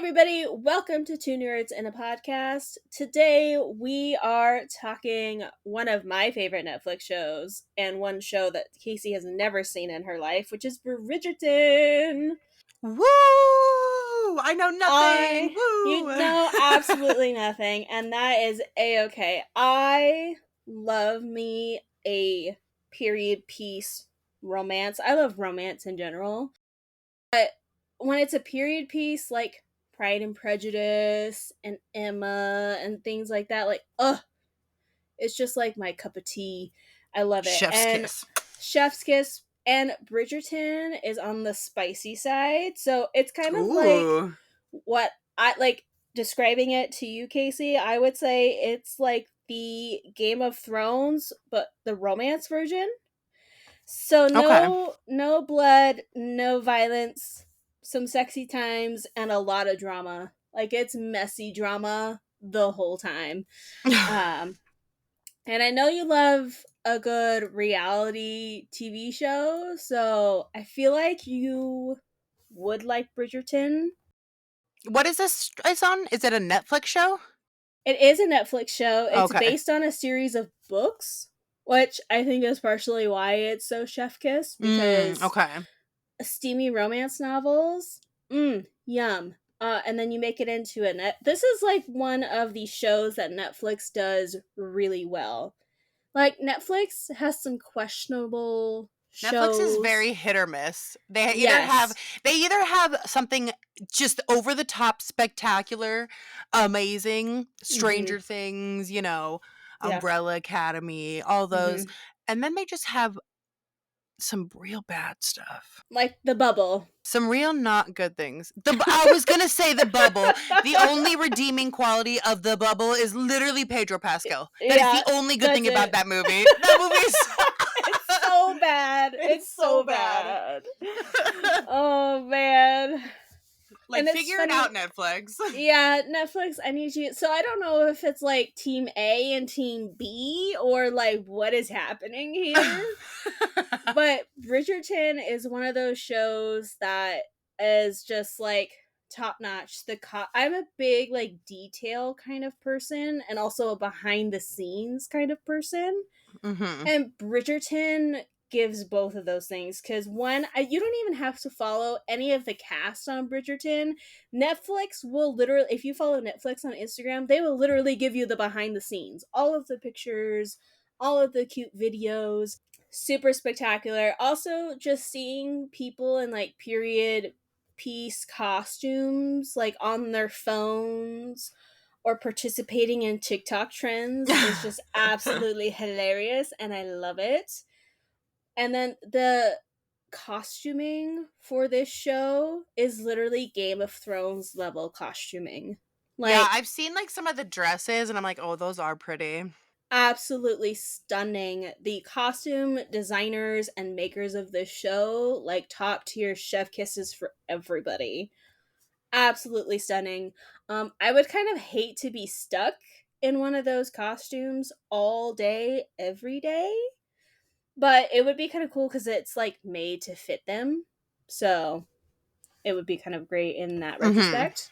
everybody, welcome to Two Nerds and a Podcast. Today we are talking one of my favorite Netflix shows and one show that Casey has never seen in her life, which is Bridgerton. Woo! I know nothing. You Woo! know absolutely nothing, and that is A-okay. I love me a period piece romance. I love romance in general. But when it's a period piece like Pride and Prejudice and Emma and things like that, it's just like my cup of tea. I love it. Chef's And kiss. Chef's Kiss and Bridgerton is on the spicy side. So it's kind of like Ooh. what I like describing it to you, Casey. I would say it's like the Game of Thrones, but the romance version. So Okay. no blood, no violence, some sexy times, and a lot of drama. Like it's messy drama the whole time. Um and I know you love a good reality TV show, so I feel like you would like Bridgerton. What is this? It's on? Is it a Netflix show? It is a Netflix show. It's Okay. based on a series of books, which I think is partially why it's so chef kiss because Okay. steamy romance novels. Yum. And then you make it into a net. This is like one of the shows that Netflix does really well. Like Netflix has some questionable Netflix is shows. very hit or miss. They Yes. either have something just over the top spectacular, amazing, Stranger Things, Yeah. Umbrella Academy, all those, hmm and then they just have some real bad stuff. Like The Bubble. Some real not good things. I was gonna say The Bubble. The only redeeming quality of The Bubble is literally Pedro Pascal. That is Yeah, the only good that's thing about it. that movie. That movie is It's so bad. It's so bad. bad. Oh man. Like, And it's figure it funny. out, Netflix. Yeah, Netflix, I need you. So I don't know if it's like Team A and Team B or like what is happening here. But Bridgerton is one of those shows that is just like top notch. I'm a big like detail kind of person and also a behind the scenes kind of person. Mm-hmm. And Bridgerton gives both of those things because you don't even have to follow any of the cast on Bridgerton. Netflix will literally, if you follow Netflix on Instagram, they will literally give you the behind the scenes, all of the pictures, all of the cute videos. Super spectacular. Also, just seeing people in like period piece costumes, like on their phones or participating in TikTok trends is just absolutely hilarious and I love it. And then the costuming for this show is literally Game of Thrones level costuming. Yeah, Like I've seen like some of the dresses and I'm like, oh, those are pretty. absolutely stunning. The costume designers and makers of this show, like top tier chef kisses for everybody. Absolutely stunning. I would kind of hate to be stuck in one of those costumes all day, every day. But it would be kind of cool because it's like made to fit them. So it would be kind of great in that Mm-hmm. retrospect.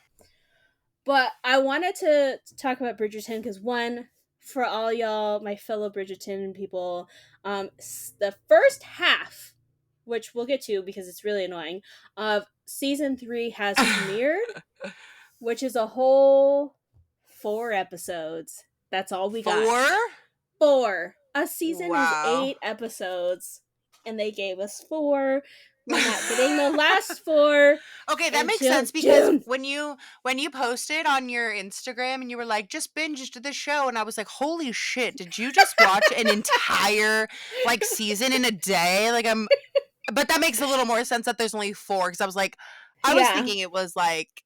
But I wanted to talk about Bridgerton because one, for all y'all, my fellow Bridgerton people, the first half, which we'll get to because it's really annoying, of season 3 has premiered, which is a whole 4 episodes. That's all we got. 4? 4. A season is Wow. 8 episodes, and they gave us 4. We're not getting the last 4. Okay, that makes until sense because June. when you posted on your Instagram and you were like, just binged the show, and I was like, holy shit, did you just watch an entire like season in a day? But that makes a little more sense that there's only 4 because I was like, I was Yeah. thinking it was like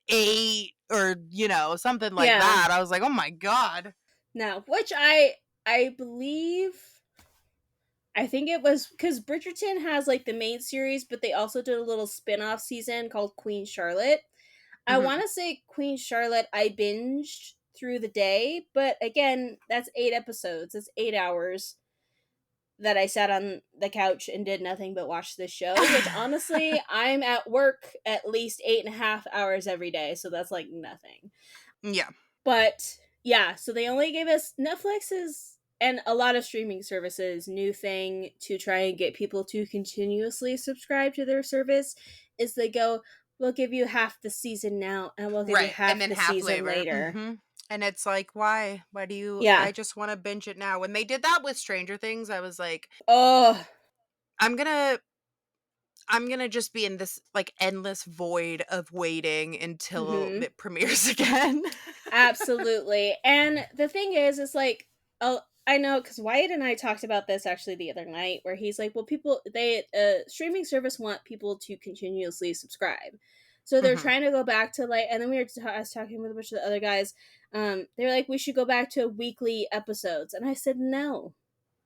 8 or something like Yeah. that. I was like, oh my god. No, which I believe I think it was because Bridgerton has like the main series, but they also did a little spin-off season called Queen Charlotte. I Mm-hmm. want to say Queen Charlotte I binged through the day, but again, that's 8 episodes. It's 8 hours. that I sat on the couch and did nothing but watch this show, which honestly, I'm at work at least 8.5 hours every day, so that's like nothing. Yeah. But yeah, so they only gave us Netflix's and a lot of streaming services new thing to try and get people to continuously subscribe to their service is they go, we'll give you half the season now and we'll give you Right. And half then the half season labor. later. And it's like, why? Why do you Yeah. I just want to binge it now. When they did that with Stranger Things, I was like, Oh. I'm gonna I'm gonna just be in this like endless void of waiting until Mhm. it premieres again. Absolutely. And the thing is like, oh, I know because Wyatt and I talked about this actually the other night, where he's like, well, people, they, streaming service want people to continuously subscribe. So they're Mhm. trying to go back to like, and then I was talking with a bunch of the other guys. They were like, we should go back to weekly episodes. And I said, no,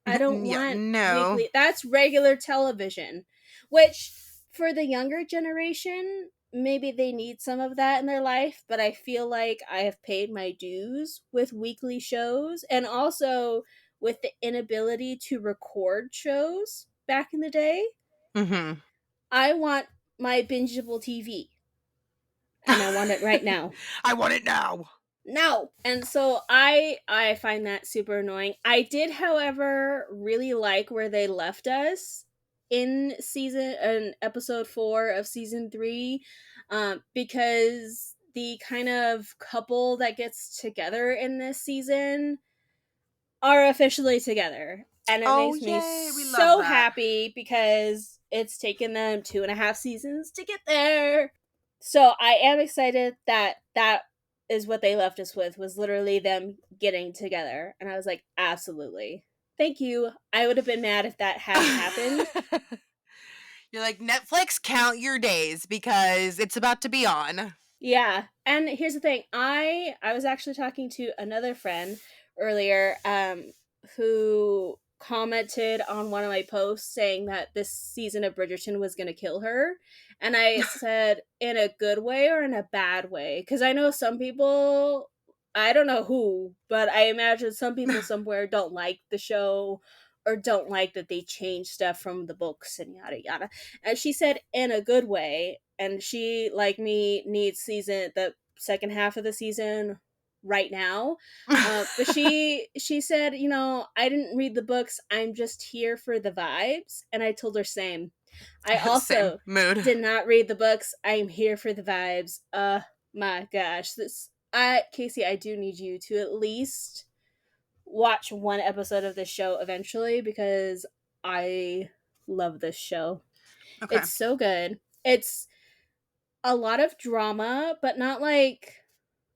I don't Yeah, want no. weekly. That's regular television, which for the younger generation, maybe they need some of that in their life, but I feel like I have paid my dues with weekly shows and also with the inability to record shows back in the day. Mhm. I want my bingeable TV and I want it right now. I want it now. No. And so I find that super annoying. I did, however, really like where they left us in episode 4 of season 3, because the kind of couple that gets together in this season are officially together. And it Oh, makes me yay. We love so that. happy because it's taken them 2.5 seasons to get there. So I am excited that that is what they left us with, was literally them getting together. And I was like, absolutely. Thank you. I would have been mad if that hadn't happened. You're like, Netflix, count your days because it's about to be on. Yeah. And here's the thing. I was actually talking to another friend earlier who commented on one of my posts saying that this season of Bridgerton was going to kill her. And I said, in a good way or in a bad way? Cuz I know some people, I don't know who, but I imagine some people somewhere don't like the show or don't like that they change stuff from the books and yada yada. And she said in a good way, and she, like me, needs the second half of the season right now. But she said, I didn't read the books. I'm just here for the vibes, and I told her same. I Same also mood. did not read the books. I'm here for the vibes. My gosh, this I Casey, I do need you to at least watch one episode of this show eventually because I love this show. Okay. It's so good. It's a lot of drama, but not like,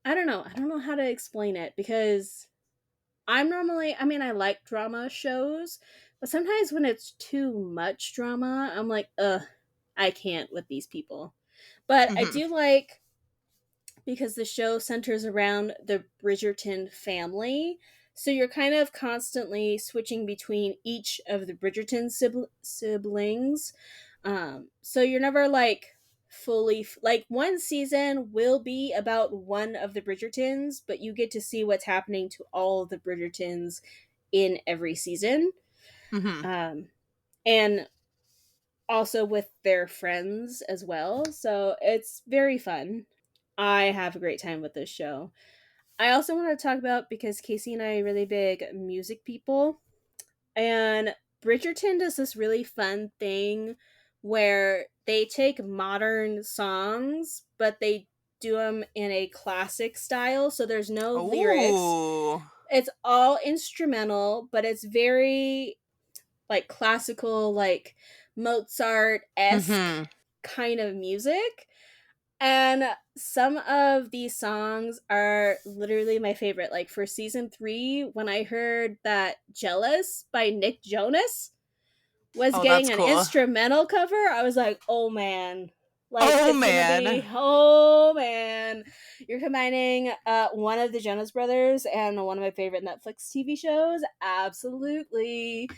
I don't know. I don't know how to explain it because I mean, I like drama shows, but sometimes when it's too much drama, I'm like, ugh, I can't with these people. But I Mhm. do like, because the show centers around the Bridgerton family. So you're kind of constantly switching between each of the Bridgerton siblings. So you're never like fully like, one season will be about one of the Bridgertons, but you get to see what's happening to all of the Bridgertons in every season. Mhm. Um, and also with their friends as well. So it's very fun. I have a great time with this show. I also want to talk about, because Casey and I are really big music people, and Bridgerton does this really fun thing where they take modern songs, but they do them in a classic style. So there's no lyrics. Ooh. It's all instrumental, but it's very like classical, like Mozart esque Mhm. kind of music. And some of these songs are literally my favorite. Like for season 3, when I heard that Jealous by Nick Jonas was Oh, that's getting an cool. instrumental cover, I was like, oh man. Like Oh, it's gonna man. be, oh man. You're combining one of the Jonas Brothers and one of my favorite Netflix TV shows. Absolutely.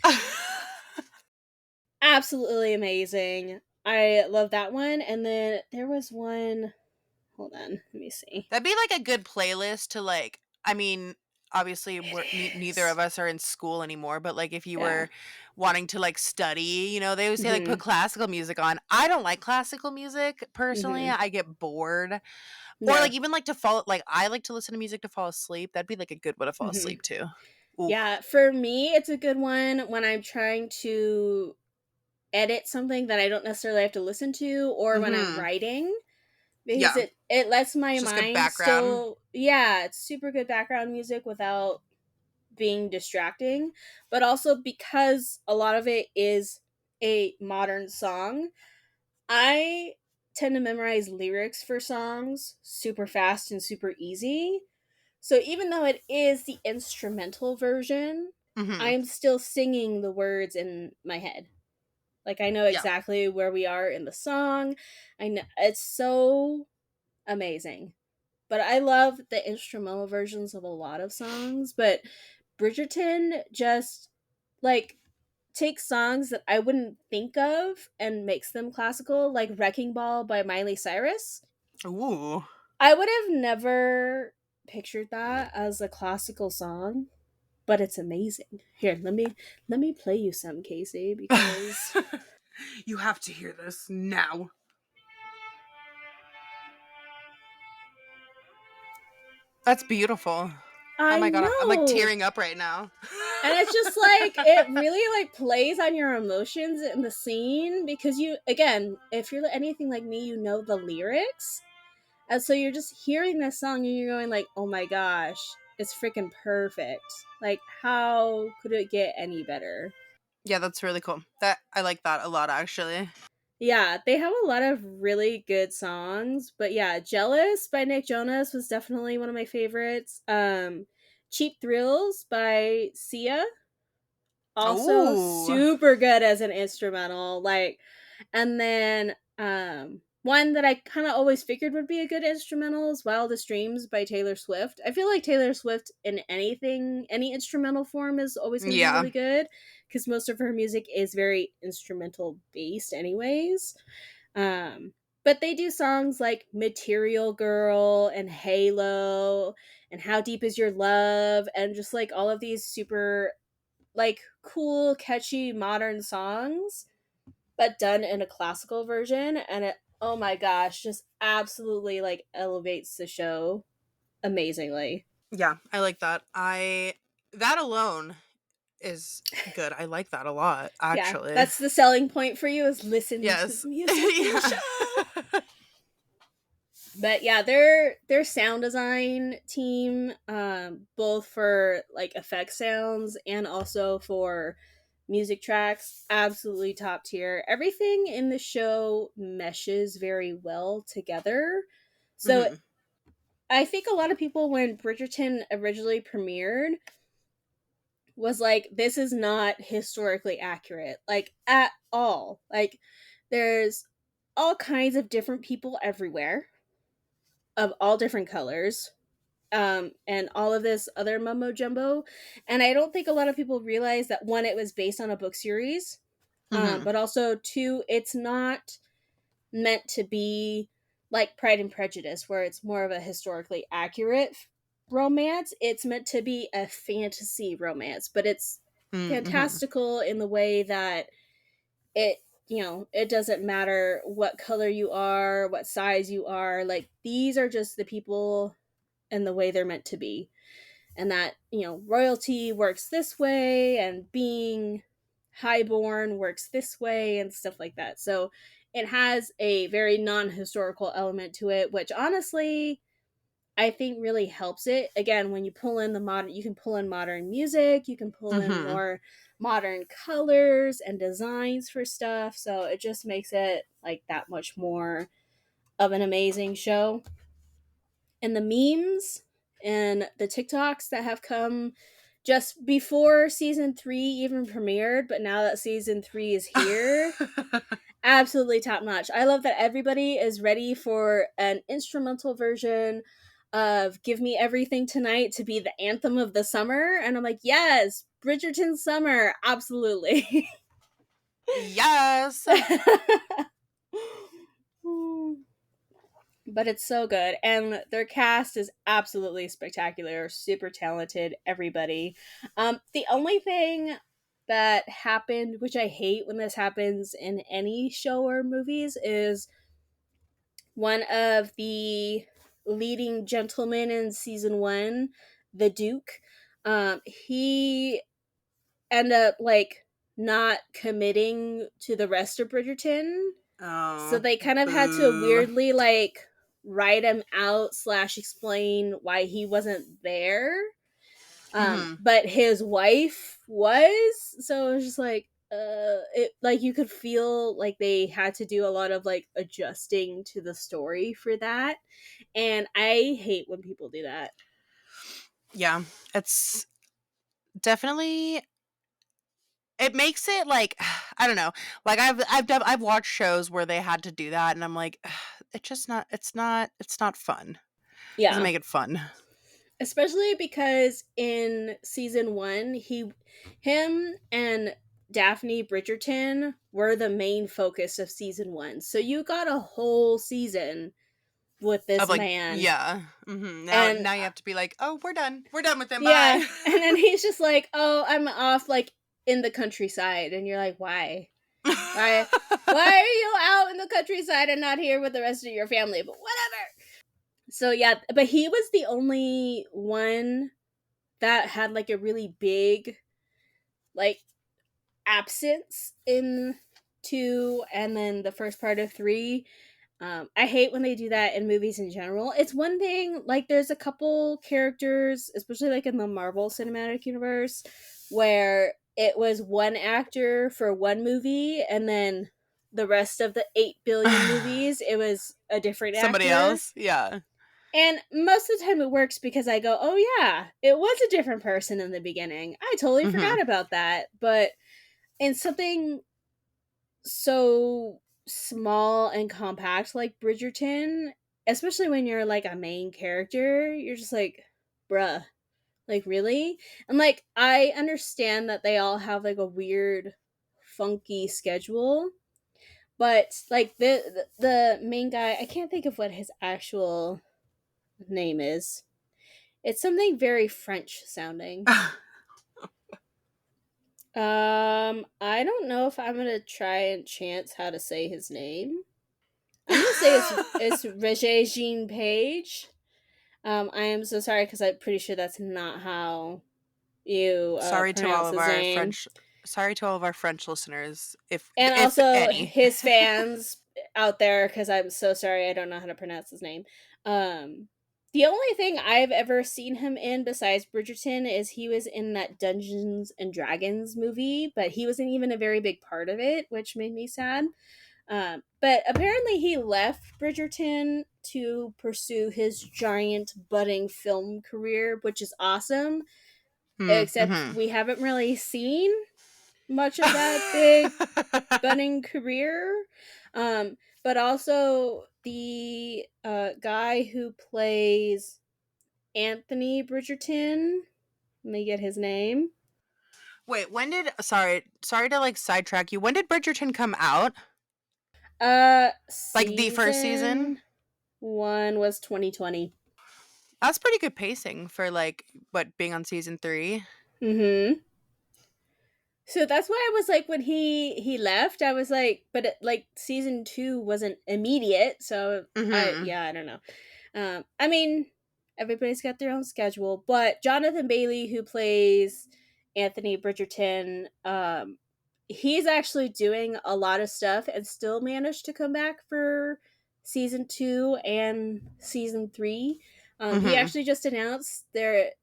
Absolutely amazing. I love that one. And then there was one, hold on, let me see. That'd be like a good playlist to like, I mean, obviously It neither is. of us are in school anymore, but like if you Yeah. were wanting to like study, you know, they always say like put Mhm. classical music on. I don't like classical music personally. Mhm. I get bored. Or Yeah. like even like to fall like I like to listen to music to fall asleep. That'd be like a good way to fall Mhm. asleep too. Ooh. Yeah, for me, it's a good one when I'm trying to edit something that I don't necessarily have to listen to, or when I'm Mhm. writing, because Yeah. it lets my It's just good mind background. still, yeah, it's super good background music without being distracting, but also because a lot of it is a modern song, I tend to memorize lyrics for songs super fast and super easy. So even though it is the instrumental version, Mhm. I'm still singing the words in my head. Like I know Yeah. exactly where we are in the song. I know it's so amazing. But I love the instrumental versions of a lot of songs, but Bridgerton just like takes songs that I wouldn't think of and makes them classical, like Wrecking Ball by Miley Cyrus. Ooh. I would have never pictured that as a classical song, but it's amazing. Here, let me play you some, Casey, because You have to hear this now. That's beautiful. Oh I my god, I'm like know. tearing up right now. And it's just like it really like plays on your emotions in the scene because you again, if you're anything like me, you know the lyrics. And so you're just hearing this song and you're going like, "Oh my gosh, it's freaking perfect." Like how could it get any better? Yeah, that's really cool. That I like that a lot actually. Yeah, they have a lot of really good songs, but yeah, Jealous by Nick Jonas was definitely one of my favorites. Cheap Thrills by Sia, also Ooh. super good as an instrumental. Like, and then one that I kind of always figured would be a good instrumental is Wildest Dreams by Taylor Swift. I feel like Taylor Swift in anything, any instrumental form is always going to be Yeah. really good because most of her music is very instrumental based anyways. Um but they do songs like Material Girl and Halo and How Deep Is Your Love and just like all of these super like cool, catchy, modern songs, but done in a classical version. And it, oh my gosh, just absolutely like elevates the show amazingly. Yeah, I like that. That alone is good. I like that a lot Yeah, actually. that's the selling point for you is listen to Yes. the music in the Yeah. show. But yeah, their sound design team, both for like effect sounds and also for music tracks, absolutely top tier. Everything in the show meshes very well together. So Mhm. I think a lot of people when Bridgerton originally premiered was like, this is not historically accurate, like at all. Like there's all kinds of different people everywhere of all different colors, and all of this other mumbo jumbo. And I don't think a lot of people realize that one, it was based on a book series, Mhm. but also two, it's not meant to be like Pride and Prejudice, where it's more of a historically accurate romance. It's meant to be a fantasy romance, but it's Mhm. fantastical in the way that it, it doesn't matter what color you are, what size you are. Like these are just the people and the way they're meant to be, and that royalty works this way and being highborn works this way and stuff like that. So it has a very non-historical element to it, which honestly I think really helps it. Again, when you pull in the modern, you can pull in modern music, you can pull in Mhm. more modern colors and designs for stuff, so it just makes it like that much more of an amazing show. And the memes and the TikToks that have come just before season 3 even premiered, but now that season 3 is here, absolutely top notch. I love that everybody is ready for an instrumental version of Give Me Everything Tonight to be the anthem of the summer. And I'm like, yes, Bridgerton Summer, absolutely. Yes. But but it's so good. And their cast is absolutely spectacular, super talented, everybody. The only thing that happened, which I hate when this happens in any show or movies, is one of the leading gentlemen in season one, the Duke, he ended up like not committing to the rest of Bridgerton. So Oh, they kind of had to boo. weirdly like write him out slash explain why he wasn't there. Hmm. But his wife was, so it was just like it like you could feel like they had to do a lot of like adjusting to the story for that, and I hate when people do that. Yeah, it's definitely, it makes it like, I don't know. Like I've watched shows where they had to do that, and I'm like, it's just not. It's not fun. Doesn't Yeah, make it fun. especially because in season one, him and Daphne Bridgerton were the main focus of season one, so you got a whole season with Of this like, man. yeah. Now And now you have to be like, oh, we're done. We're done with them. yeah, Bye. and then he's just like, "Oh, I'm off like in the countryside," and you're like, "Why? Why? Why are you out in the countryside and not here with the rest of your family?" But whatever. So yeah, but he was the only one that had like a really big like absence in two, and then the first part of three. I hate when they do that in movies in general. It's one thing, like, there's a couple characters, especially like in the Marvel Cinematic Universe, where it was one actor for one movie, and then the rest of the 8 billion movies, it was a different Somebody actor. else. Yeah. And most of the time it works because I go, oh yeah, it was a different person in the beginning. I totally Hmm. forgot about that. But in something so small and compact like Bridgerton, especially when you're like a main character, you're just like, bruh, like really? And like I understand that they all have like a weird, funky schedule, but like the main guy, I can't think of what his actual name is. It's something very French sounding. I don't know if I'm gonna try and chance how to say his name. I'm gonna say it's Regé Jean Page. I am so sorry because I'm pretty sure that's not how you sorry to all pronounce of his our name. French. Sorry to all of our French listeners, And if also any. his fans out there, because I'm so sorry I don't know how to pronounce his name. Um, the only thing I've ever seen him in besides Bridgerton is he was in that Dungeons and Dragons movie, but he wasn't even a very big part of it, which made me sad. But apparently, he left Bridgerton to pursue his giant budding film career, which is awesome. Except Mm-hmm. we haven't really seen much of that big budding career. But also, the guy who plays Anthony Bridgerton, let me get his name. Wait, when did, sorry to like sidetrack you. When did Bridgerton come out? Like the first season? Season one was 2020. That's pretty good pacing for like what, being on season 3. Mm-hmm. So that's why I was like, when he left, I was like, but like season two wasn't immediate, so Mhm. I don't know. I mean, everybody's got their own schedule, but Jonathan Bailey, who plays Anthony Bridgerton, he's actually doing a lot of stuff and still managed to come back for season two and season three. He Mhm. actually just announced they're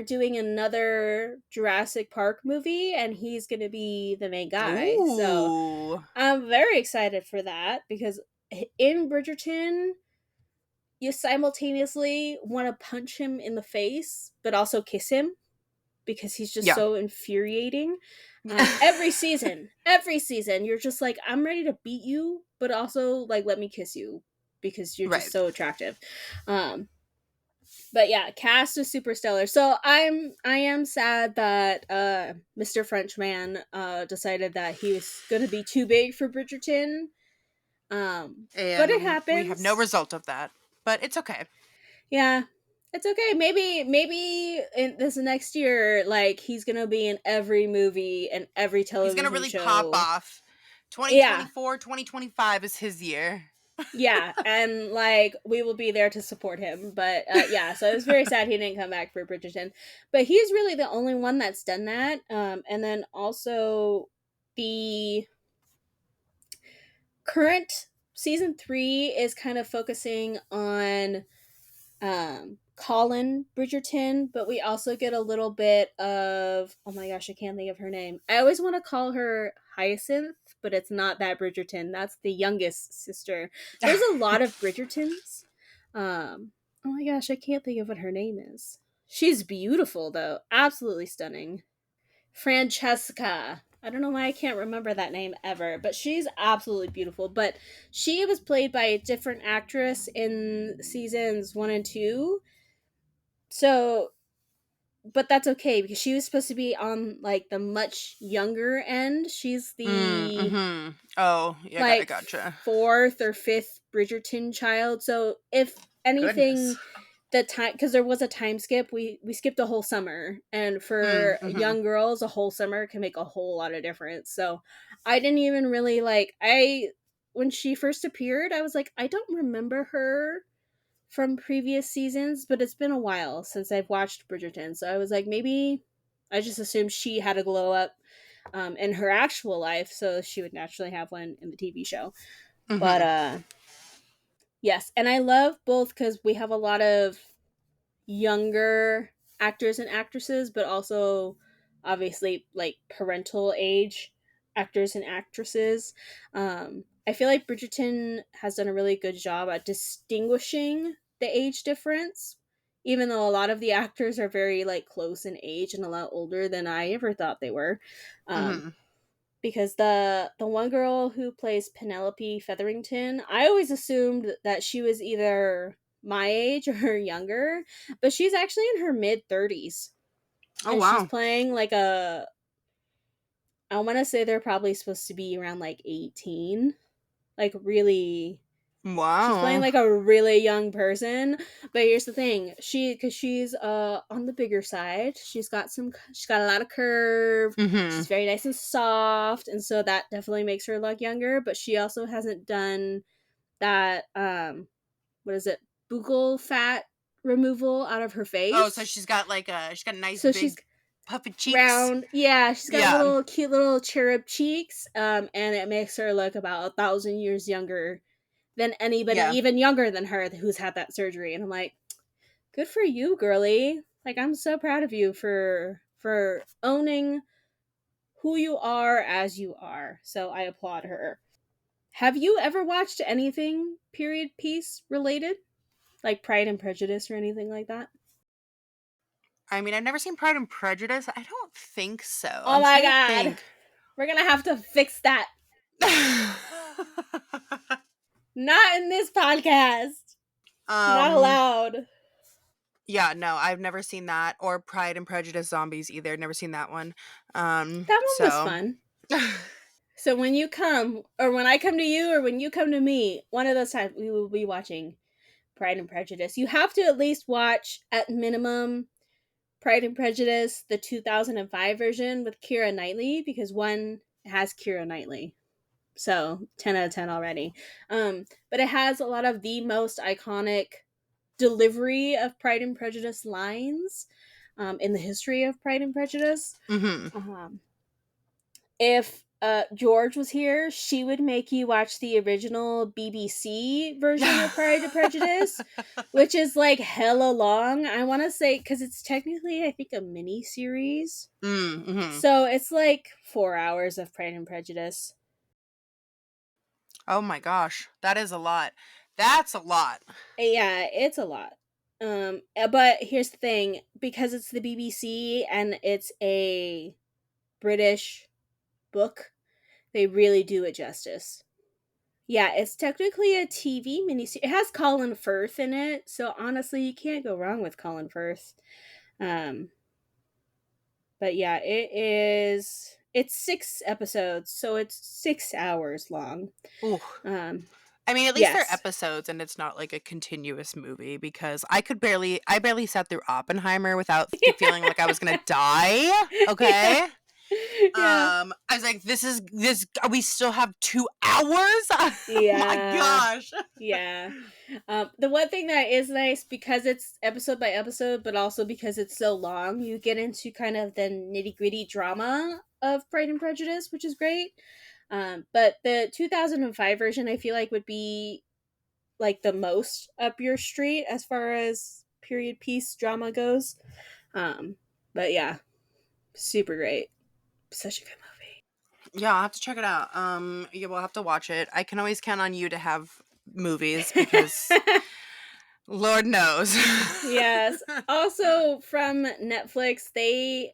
doing another Jurassic Park movie, and he's going to be the main guy. So Ooh. I'm very excited for that because in Bridgerton, you simultaneously want to punch him in the face, but also kiss him because he's just Yeah. so infuriating. Every season, you're just like, I'm ready to beat you, but also like let me kiss you because you're just Right. so attractive. Um, but yeah, cast is super stellar. So I am sad that Mr. Frenchman decided that he was gonna be too big for Bridgerton. But it And we have no happens. result of that. but it's okay. Yeah. It's okay. Maybe in this next year, like he's gonna be in every movie and every He's gonna television really pop show. off. Yeah. 2024, 2025 is his year. Yeah, and like we will be there to support him. But yeah, so it was very sad he didn't come back for Bridgerton. But he's really the only one that's done that. And then also the current season 3 is kind of focusing on Colin Bridgerton, but we also get a little bit of, oh my gosh, I can't think of her name. I always want to call her Hyacinth, but it's not that Bridgerton. That's the youngest sister. There's a lot of Bridgertons. Oh my gosh, I can't think of what her name is. She's beautiful though, absolutely stunning. Francesca. I don't know why I can't remember that name ever, but she's absolutely beautiful. But she was played by a different actress in seasons 1 and 2. So, but that's okay because she was supposed to be on like the much younger end. She's the Mm-hmm. Oh, yeah, I like gotcha. fourth or fifth Bridgerton child. So, if Goodness. anything, the time, because there was a time skip, we skipped a whole summer, and for Mm-hmm. young girls a whole summer can make a whole lot of difference. So I didn't even really like, I when she first appeared I was like, I don't remember her from previous seasons, but it's been a while since I've watched Bridgerton, so I was like, maybe I just assumed she had a glow up in her actual life, so she would naturally have one in the TV show. But Mm-hmm. yes, and I love both because we have a lot of younger actors and actresses, but also obviously like parental age actors and actresses. I feel like Bridgerton has done a really good job at distinguishing the age difference, even though a lot of the actors are very like close in age and a lot older than I ever thought they were. Um, Mm-hmm. because the one girl who plays Penelope Featherington, I always assumed that she was either my age or younger, but she's actually in her mid 30s, Oh and she's wow. playing like a, I want to say they're probably supposed to be around like 18, like really, she's playing Wow. like a really young person. But here's the thing, because she's on the bigger side, she's got a lot of curve, Mm-hmm. she's very nice and soft, and so that definitely makes her look younger. But she also hasn't done that what is it, buccal fat removal out of her Oh, so face. she's got nice So she's big puffy cheeks. round, yeah, she's got Yeah. little cute little cherub cheeks, and it makes her look about 1,000 years younger than anybody Yeah. even younger than her who's had that surgery. And I'm like, good for you, girly. Like, I'm so proud of you for owning who you are as you are. So I applaud her. Have you ever watched anything period piece related, like Pride and Prejudice or anything like that? I mean, I've never seen Pride and Prejudice. I don't think so. Oh I'm my trying to god, think. we're gonna have to fix that. Not in this podcast. Not um allowed. yeah, no, I've never seen that or Pride and Prejudice Zombies either. Never seen that one. That one was So fun. So when you come, or when I come to you, or when you come to me, one of those times we will be watching Pride and Prejudice. You have to at least watch, at minimum, Pride and Prejudice, the 2005 version with Keira Knightley, because one has Keira Knightley. So 10 out of 10 already. But it has a lot of the most iconic delivery of Pride and Prejudice lines in the history of Pride and Prejudice. mhm. Um, if George was here, she would make you watch the original BBC version of Pride and Prejudice, which is like hella long. I want to say, because it's technically, I think, a mini series. Mhm. So it's like 4 hours of Pride and Prejudice. Oh my gosh, that is a lot. That's a lot. Yeah, it's a lot. But here's the thing, because it's the BBC and it's a British book, they really do it justice. Yeah, it's technically a TV miniseries. It has Colin Firth in it, so honestly, you can't go wrong with Colin Firth. Um, but yeah, it is. It's 6 episodes, so it's 6 hours long. Ooh. Um, I mean, at least they're Yes. episodes and it's not like a continuous movie because I barely sat through Oppenheimer without feeling like I was gonna die. Yeah. Okay. Yeah. I was like, this. We still have 2 hours. Oh my Yeah. gosh. Yeah. The one thing that is nice because it's episode by episode, but also because it's so long, you get into kind of the nitty gritty drama of Pride and Prejudice, which is great. But the 2005 version, I feel like would be like the most up your street as far as period piece drama goes. Um, but yeah, super great. Such a good Yeah, I'll have to check it out. Yeah, we'll have to watch it. I can always count on you to have movies because movie. Lord knows. Yes. Also from Netflix, they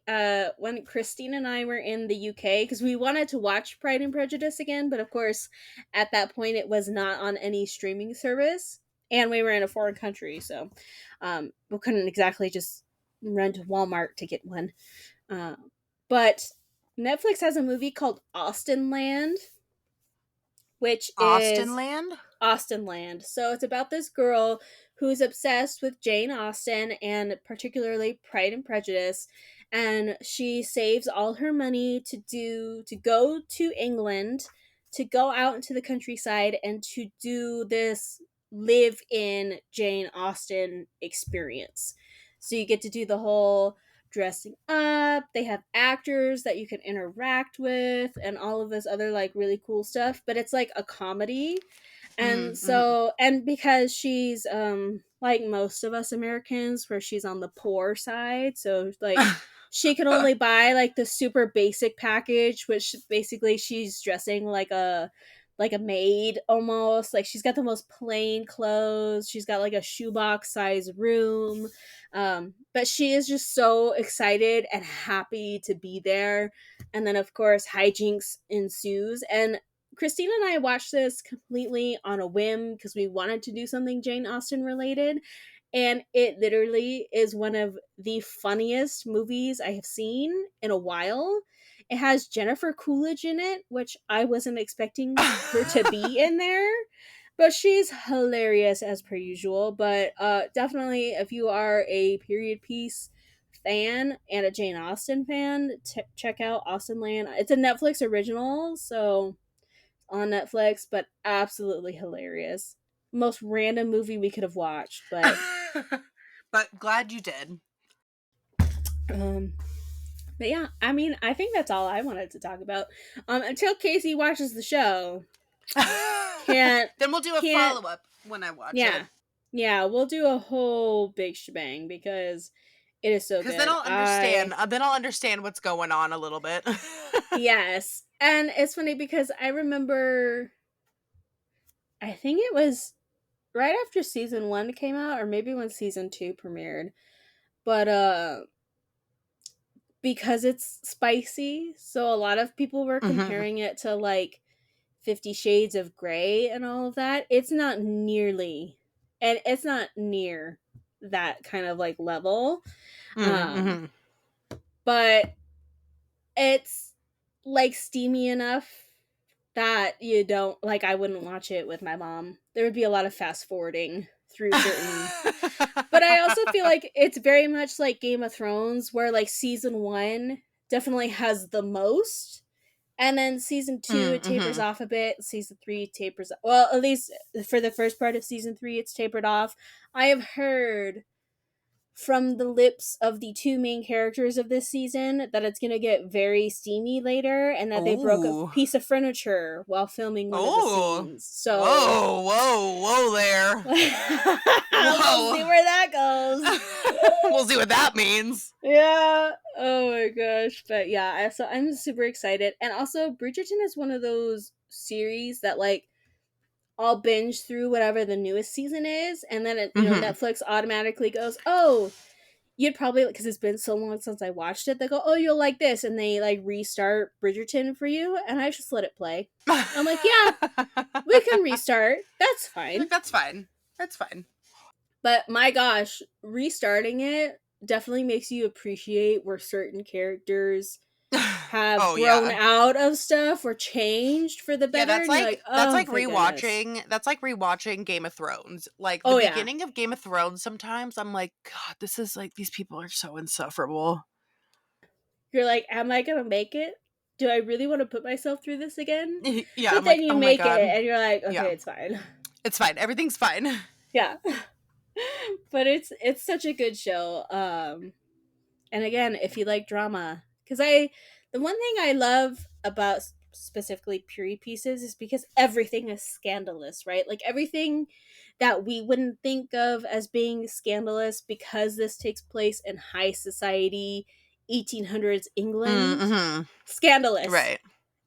when Christine and I were in the UK cuz we wanted to watch Pride and Prejudice again, but of course at that point it was not on any streaming service and we were in a foreign country, so we couldn't exactly just run to Walmart to get one. Uh, but Netflix has a movie called Austin Land, which Austin is Land? Austen Land. So it's about this girl who's obsessed with Jane Austen and particularly Pride and Prejudice, and she saves all her money to go to England, to go out into the countryside and to do this live in Jane Austen experience. So you get to do the whole dressing up, they have actors that you can interact with and all of this other like really cool stuff, but it's like a comedy. And Mm-hmm, so, and because she's like most of us Americans where she's on the poor side, so like she can only buy like the super basic package, which basically she's dressing like a maid almost. Like she's got the most plain clothes, she's got like a shoebox size room, but she is just so excited and happy to be there. And then of course hijinks ensues, and Christina and I watched this completely on a whim because we wanted to do something Jane Austen related. And it literally is one of the funniest movies I have seen in a while. It has Jennifer Coolidge in it, which I wasn't expecting her to be in there. But she's hilarious as per usual. But definitely, if you are a period piece fan and a Jane Austen fan, check out Austen Land. It's a Netflix original, so on Netflix, but absolutely hilarious. Most random movie we could have watched, but glad you did. um but yeah, I mean, I think that's all I wanted to talk about. Until Casey watches the show. Can't Then we'll do a can't follow up when I watch it. Yeah. Yeah, we'll do a whole big shebang because it is so Because then good. I'll understand. Then I'll understand what's going on a little bit. Yes. And it's funny because I remember I think it was right after season 1 came out or maybe when season 2 premiered. But because it's spicy, so a lot of people were Hmm. comparing it to like 50 Shades of Grey and all of that. It's not nearly, and it's not near that kind of like level. Um, Mm-hmm. but it's like steamy enough that you don't like, I wouldn't watch it with my mom. There would be a lot of fast forwarding through certain. But I also feel like it's very much like Game of Thrones, where like season 1 definitely has the most, and then season 2 it tapers Mm-hmm. off a bit. Season 3 tapers, well, at least for the first part of season 3 it's tapered off. I have heard from the lips of the two main characters of this season that it's going to get very steamy later, and that they broke a Oh. piece of furniture while filming one of the Oh. scenes. So Whoa, whoa, whoa there. we'll see Whoa. where that goes. We'll see what that means. Yeah. Oh my gosh. But yeah, so I'm super excited. And also Bridgerton is one of those series that like I'll binge through whatever the newest season is, and then Mm-hmm. Netflix automatically goes, "Oh, you'd probably, because it's been so long since I watched it." They go, "Oh, you'll like this," and they like restart Bridgerton for you, and I just let it play. I'm like, "Yeah, we can restart. That's fine." Like, that's fine. That's fine. But my gosh, restarting it definitely makes you appreciate where certain characters have Oh, grown yeah. out of stuff or changed for the Yeah, better, and you're like, "Oh, thank goodness." that's like rewatching Game of Thrones. Like, the Oh, yeah. beginning of Game of Thrones, sometimes I'm like, "God, this is like these people are so insufferable." You're like, "Am I gonna make it? Do I really wanna put myself through this again?" Yeah, But I'm then like, you "Oh my make it, god." and you're like, Yeah. "Okay, it's fine." It's fine. Everything's fine. Yeah. But it's such a good show, and again, if you like drama, because the one thing I love about specifically period pieces is because everything is scandalous, right? Like everything that we wouldn't think of as being scandalous because this takes place in high society, 1800s England, Mhm. scandalous. Right.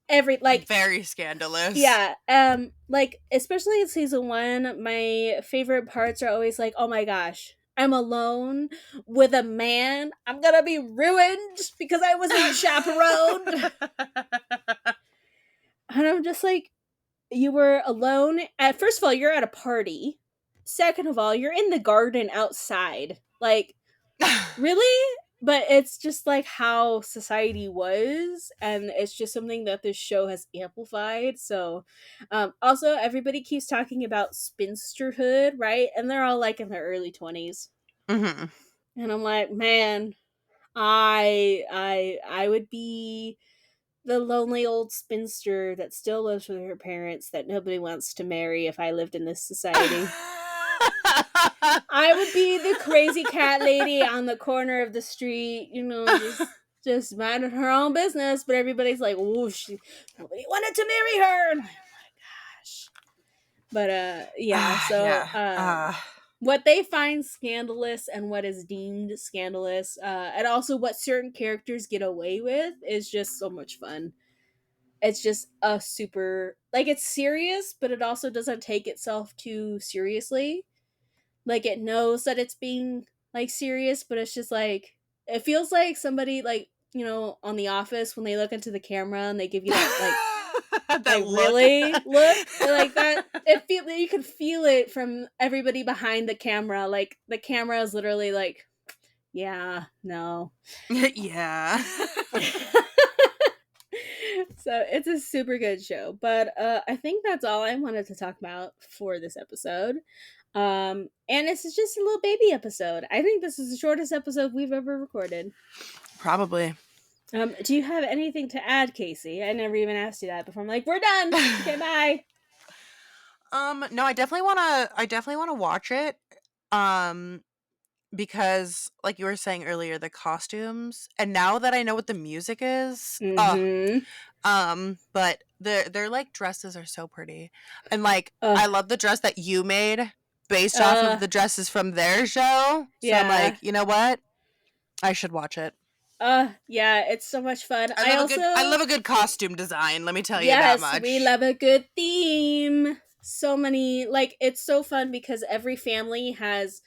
Every like Very scandalous. yeah, like especially in season one, my favorite parts are always like, oh my gosh, I'm alone with a man. I'm gonna be ruined because I was not chaperoned. And I'm just like, you were alone. At first of all, you're at a party. Second of all, you're in the garden outside. Like, really? But it's just like how society was, and it's just something that this show has amplified. So, also everybody keeps talking about spinsterhood, right? And they're all like in their early 20s, Mhm. and I'm like, man, I would be the lonely old spinster that still lives with her parents that nobody wants to marry if I lived in this society. I would be the crazy cat lady on the corner of the street, just minding her own business, but everybody's like, "Oh, she nobody wanted to marry her." And I'm like, "Gosh." But yeah, so Yeah. what they find scandalous and what is deemed scandalous, and also what certain characters get away with is just so much fun. It's just a super like it's serious, but it also doesn't take itself too seriously. Like it knows that it's being like serious, but it's just like it feels like somebody like on The Office when they look into the camera and they give you that That look. really look like that. It feel you can feel it from everybody behind the camera. Like the camera is literally like, yeah, no. Yeah. So it's a super good show, but I think that's all I wanted to talk about for this episode. And this is just a little baby episode. I think this is the shortest episode we've ever recorded. Probably. Do you have anything to add, Casey? I never even asked you that before. I'm like, we're done. Okay, bye. No, I definitely wanna watch it. Um, because like you were saying earlier, the costumes, and now that I know what the music is, Mm-hmm. but their like dresses are so pretty. And like Uh, I love the dress that you made based off of uh, the dresses from their show. So I'm yeah. like, you know what? I should watch it. Yeah, it's so much fun. I love a good costume design, let me tell you that Yes, we much. love a good theme. So many, like, it's so fun because every family has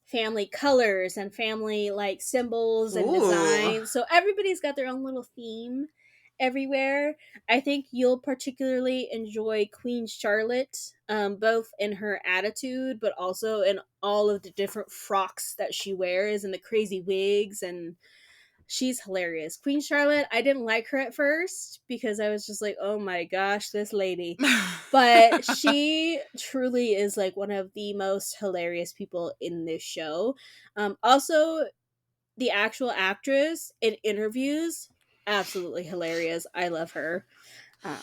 family colors and family, like, symbols and Ooh. designs. So everybody's got their own little theme everywhere. I think you'll particularly enjoy Queen Charlotte, both in her attitude, but also in all of the different frocks that she wears and the crazy wigs and she's hilarious. Queen Charlotte, I didn't like her at first because I was just like, oh my gosh, this lady. But she truly is like one of the most hilarious people in this show. Also, the actual actress in interviews, absolutely hilarious. I love her. Um,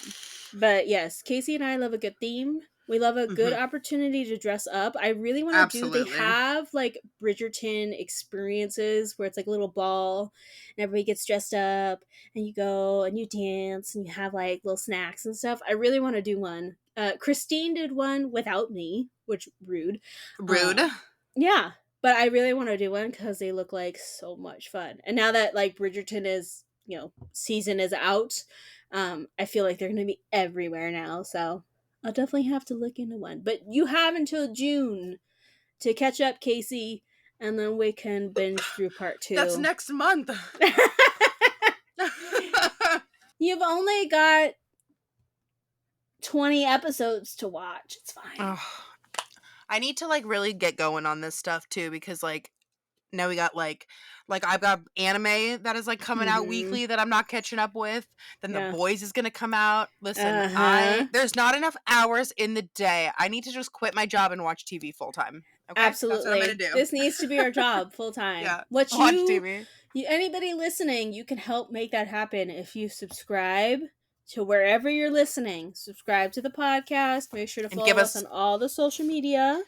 but yes, Casey and I love a good theme. We love a good Mhm. opportunity to dress up. I really want to do. They Absolutely. have like Bridgerton experiences where it's like a little ball, and everybody gets dressed up, and you go and you dance, and you have like little snacks and stuff. I really want to do one. Christine did one without me, which rude. Rude. Um, yeah, but I really want to do one because they look like so much fun. And now that like Bridgerton is, season is out, I feel like they're going to be everywhere now. So I'll definitely have to look into one. But you have until June to catch up, Casey, and then we can binge through part That's two. next month. You've only got 20 episodes to watch. It's fine. Ugh. I need to like really get going on this stuff too because like Now we got like I've got anime that is like coming out Mm-hmm. weekly that I'm not catching up with. Then The Yeah. Boys is gonna come out. Listen, I Uh-huh. there's not enough hours in the day. I need to just quit my job and watch TV full time. Okay, that's what I'm gonna Absolutely. do. This needs to be our job full time. Yeah, What watch TV you anybody listening, you can help make that happen if you subscribe to wherever you're listening. Subscribe to the podcast. Make sure to and give follow us us on all the social media.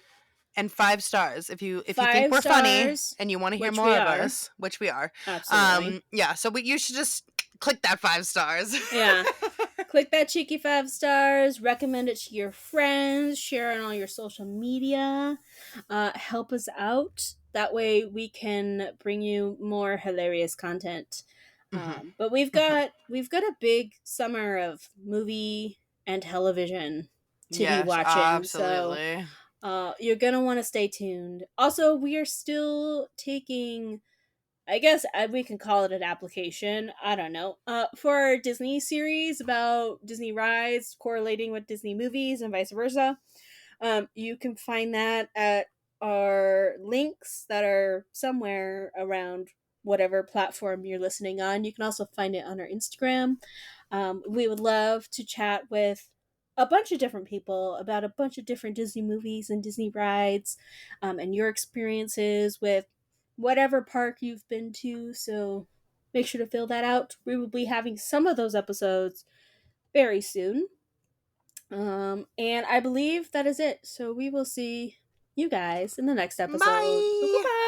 and 5 stars if you think 5 we're funny stars, and you want to hear which more we of are. us, which we are. Absolutely. Yeah, so you should just click that 5 stars. Yeah. Click that cheeky 5 stars, recommend it to your friends, share it on all your social media, help us out. That way we can bring you more hilarious content. Mhm. But we've got a big summer of movie and television to be Yes, watching, so absolutely. you're gonna want to stay tuned. Also, we are still taking, I guess we can call it an application. I don't know. For our Disney series about Disney rides correlating with Disney movies and vice versa. You can find that at our links that are somewhere around whatever platform you're listening on. You can also find it on our Instagram. We would love to chat with a bunch of different people about a bunch of different Disney movies and Disney rides, and your experiences with whatever park you've been to. So make sure to fill that out. We will be having some of those episodes very soon. And I believe that is it. So we will see you guys in the next episode. So Bye. goodbye.